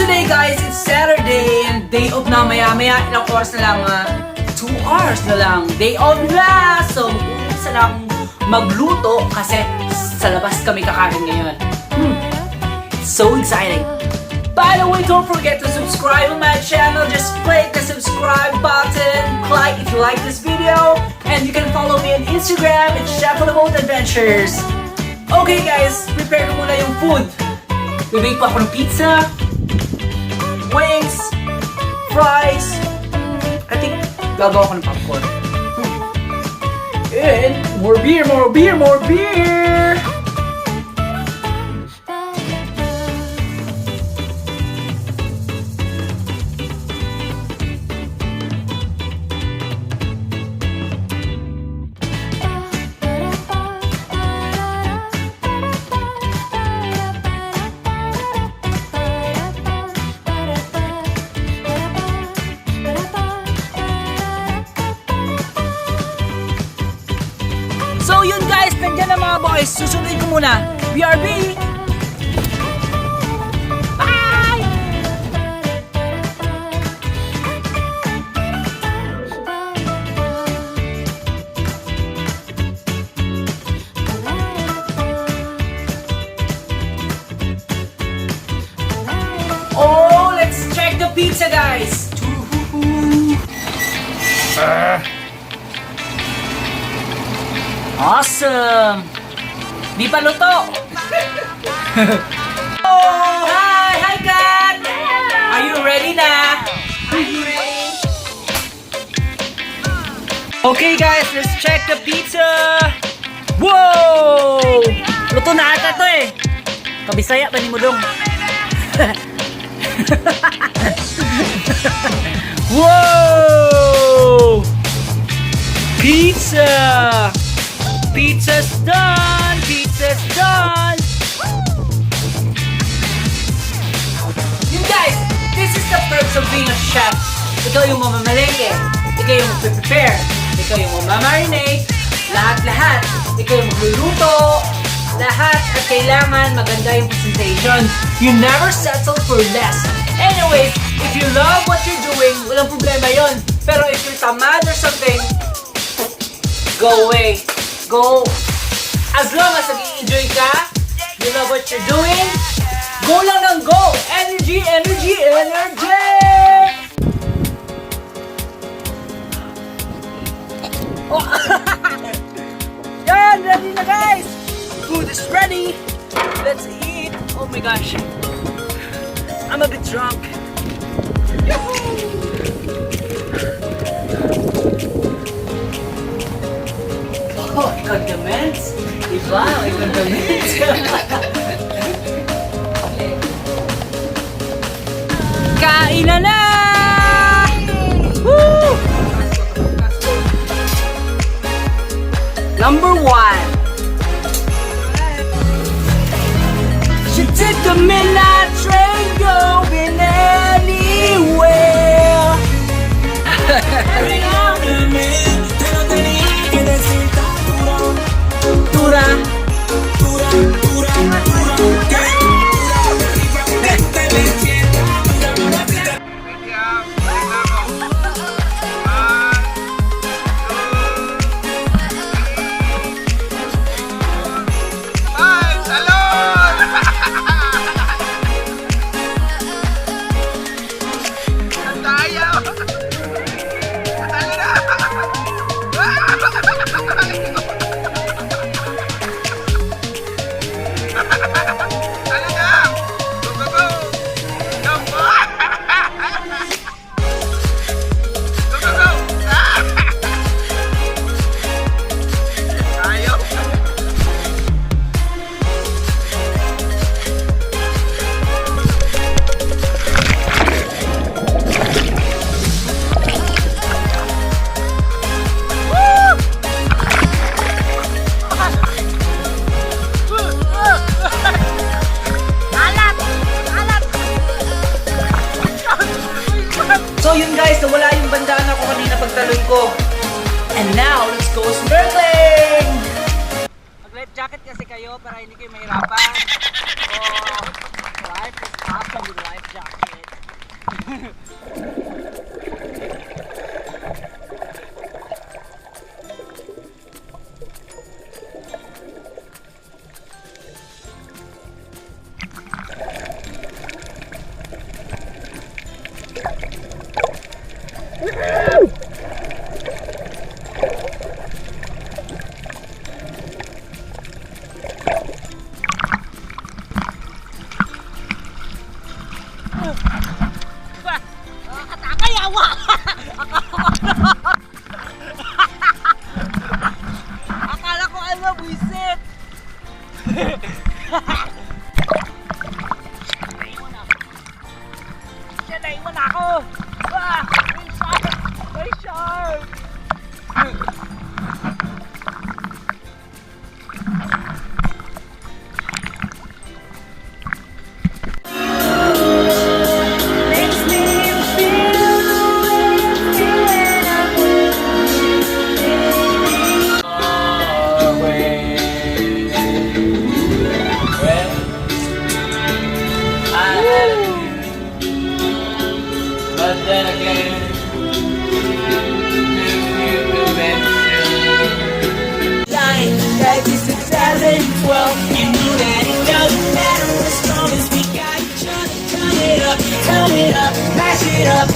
today guys, it's Saturday and day off na maya-maya. Ilang oras na lang, 2 hours na lang. Day off na! So, mag-uumpisa na akong magluto kasi sa labas kami kakain ngayon. So exciting! By the way, don't forget to subscribe on my channel. Just click the subscribe button, like if you like this video, and you can follow me on Instagram. It's Chef Boat Adventures. Okay guys, prepare ko muna yung food. Bibig pa ako ng pizza, wings, fries. I think gagawa ko ng popcorn. And more beer, more beer, more beer! So yun guys, nandiyan na mga boys. Susunod ko muna. BRB! Bye! Oh, let's check the pizza guys! Awesome! Di pa luto! Oh! Hi! Hi, Kat! Are you ready na? I'm ready! Okay guys, let's check the pizza! Whoa! Luto na ata to eh! Kabisaya pa ni mo dong! Whoa! Pizza! Pizza's done! Pizza's done! You guys, this is the perks of being a chef. Ikaw yung mamamalengke, ikaw yung prepare, ikaw yung mamarinate, lahat-lahat. Ikaw yung magluluto, lahat at kailangan maganda yung presentation. You never settle for less. Anyways, if you love what you're doing, walang problema yon. Pero if you're tamad or something, go away. Go. As long as nag-i-enjoy ka, you love what you're doing, go lang ng go. Energy, energy, energy! Oh. Yan, ready na guys! Food is ready! Let's eat! Oh my gosh! I'm a bit drunk. Oh, condiments! Diba? May condiments! Kainan na! Woo! Number 1. She took the midnight train going anywhere. So yun guys, nawala yung bandana ko kanina pagtalon ko. And now, let's go snorkeling! Mag-life jacket kasi kayo para hindi kayo mahirapan. So, life is awesome with life jacket. Akala ko ano, buisit! Naiwan ako! Ah! May shark! May shark! But then again, if you could mention like this 2012, you knew that it doesn't matter as long as we got each other. Turn it up, mash it up,